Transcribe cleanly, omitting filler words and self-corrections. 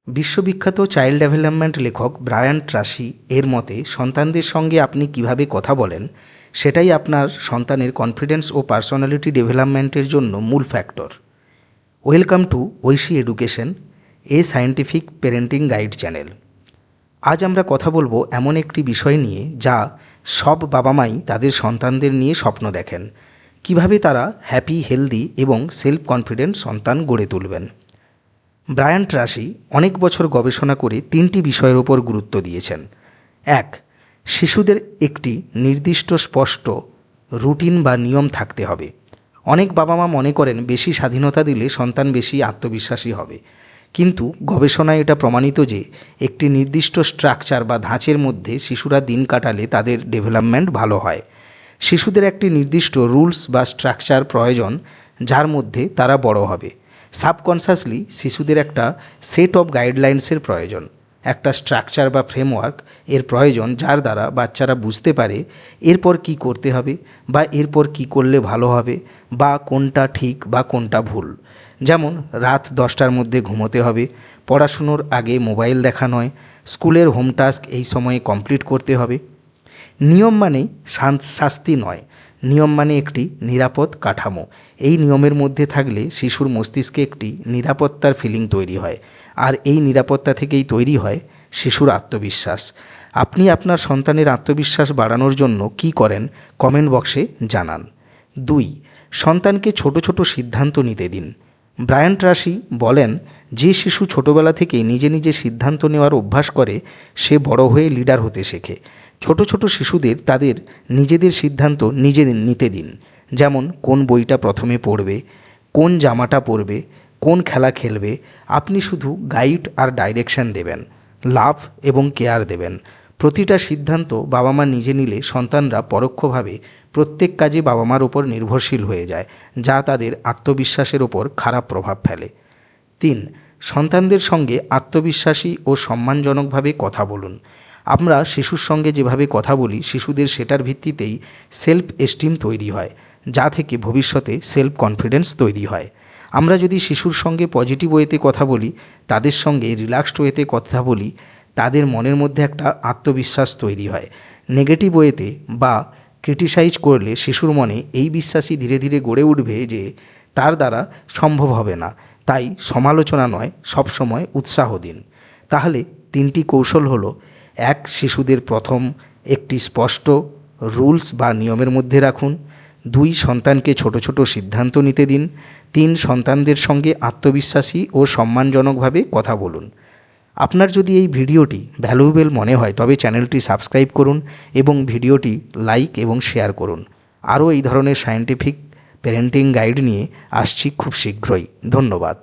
বিশ্ববিখ্যাত child development লেখক Brian Tracey এর মতে সন্তানদের সঙ্গে আপনি কিভাবে কথা বলেন সেটাই আপনার সন্তানের কনফিডেন্স ও পার্সোনালিটি ডেভেলপমেন্টের জন্য মূল factor. Welcome to Aishi education, a scientific parenting guide channel. আজ আমরা কথা বলবো এমন একটি বিষয় নিয়ে যা সব বাবা মাই তাদের সন্তানদের নিয়ে স্বপ্ন দেখেন, কিভাবে তারা হ্যাপি, হেলদি এবং সেলফ কনফিডেন্ট সন্তান গড়ে তুলবেন। ব্রায়ান ট্রাসি অনেক বছর গবেষণা করে 3টি বিষয়ের উপর গুরুত্ব দিয়েছেন। 1. শিশুদের একটি নির্দিষ্ট স্পষ্ট রুটিন বা নিয়ম থাকতে হবে। অনেক বাবা মা মনে করেন বেশি স্বাধীনতা দিলে সন্তান বেশি আত্মবিশ্বাসী হবে, কিন্তু গবেষণায় এটা প্রমাণিত যে একটি নির্দিষ্ট স্ট্রাকচার বা ধাঁচের মধ্যে শিশুরা দিন কাটালে তাদের ডেভেলপমেন্ট ভালো হয়। শিশুদের একটি নির্দিষ্ট রুলস বা স্ট্রাকচার প্রয়োজন যার মধ্যে তারা বড় হবে। সাবকনশাসলি শিশুদের একটা সেট অফ গাইডলাইন্সের প্রয়োজন, একটা স্ট্রাকচার বা ফ্রেমওয়ার্ক এর প্রয়োজন যার দ্বারা বাচ্চারা বুঝতে পারে এরপর কি করতে হবে বা এরপর কি করলে ভালো হবে বা কোনটা ঠিক বা কোনটা ভুল। যেমন রাত 10টার মধ্যে ঘুমোতে হবে, পড়াশুনোর আগে মোবাইল দেখা নয়, স্কুলের হোম টাস্ক এই সময়ে কমপ্লিট করতে হবে। নিয়ম মানে শাস্তি নয়, নিয়ম মানে একটি নিরাপদ কাঠামো। এই নিয়মের মধ্যে থাকলে শিশুর মস্তিষ্কে একটি নিরাপত্তার ফিলিং তৈরি হয়, আর এই নিরাপত্তা থেকেই তৈরি হয় শিশুর আত্মবিশ্বাস। আপনি আপনার সন্তানের আত্মবিশ্বাস বাড়ানোর জন্য কি করেন কমেন্ট বক্সে জানান। 2. সন্তানকে ছোট ছোট সিদ্ধান্ত নিতে দিন। ব্রায়ান ট্রাসি বলেন, যে শিশু ছোটবেলা থেকেই নিজে নিজে সিদ্ধান্ত নেওয়ার অভ্যাস করে সে বড় হয়ে লিডার হতে শেখে। ছোট ছোট শিশুদের তাদের নিজেদের সিদ্ধান্ত নিজে নিতে দিন, যেমন কোন বইটা প্রথমে পড়বে, কোন জামাটা পরবে, কোন খেলা খেলবে। আপনি শুধু গাইড আর ডাইরেকশন দেবেন, লাভ এবং কেয়ার দেবেন। প্রতিটা সিদ্ধান্ত বাবা মা নিজে নিলে সন্তানরা পরোক্ষভাবে প্রত্যেক কাজে বাবা মার ওপর নির্ভরশীল হয়ে যায়, যা তাদের আত্মবিশ্বাসের ওপর খারাপ প্রভাব ফেলে। 3. সন্তানদের সঙ্গে আত্মবিশ্বাসী ও সম্মানজনকভাবে কথা বলুন। আমরা শিশুর সঙ্গে যেভাবে কথা বলি শিশুদের সেটার ভিত্তিতেই সেলফ এস্টিম তৈরি হয়, যা থেকে ভবিষ্যতে সেলফ কনফিডেন্স তৈরি হয়। আমরা যদি শিশুর সঙ্গে পজিটিভ ওয়েতে কথা বলি, তাদের সঙ্গে রিল্যাক্সড ওয়েতে কথা বলি, তাদের মনের মধ্যে একটা আত্মবিশ্বাস তৈরি হয়। নেগেটিভ ওয়েতে বা ক্রিটিসাইজ করলে শিশুর মনে এই বিশ্বাসই ধীরে ধীরে গড়ে উঠবে যে তার দ্বারা সম্ভব হবে না। তাই সমালোচনা নয়, সবসময় উৎসাহ দিন। তাহলে 3টি কৌশল হলো: 1. শিশুদের প্রথম একটি স্পষ্ট রুলস বা নিয়মের মধ্যে রাখুন। 2. সন্তানকে ছোট ছোট সিদ্ধান্ত নিতে দিন। 3. সন্তানদের সঙ্গে আত্মবিশ্বাসী ও সম্মানজনকভাবে কথা বলুন। আপনার যদি এই ভিডিওটি ভ্যালুয়েবল মনে হয় তবে চ্যানেলটি সাবস্ক্রাইব করুন এবং ভিডিওটি লাইক এবং শেয়ার করুন। আরও এই ধরনের সায়েন্টিফিক প্যারেন্টিং গাইড নিয়ে আসছি খুব শীঘ্রই। ধন্যবাদ।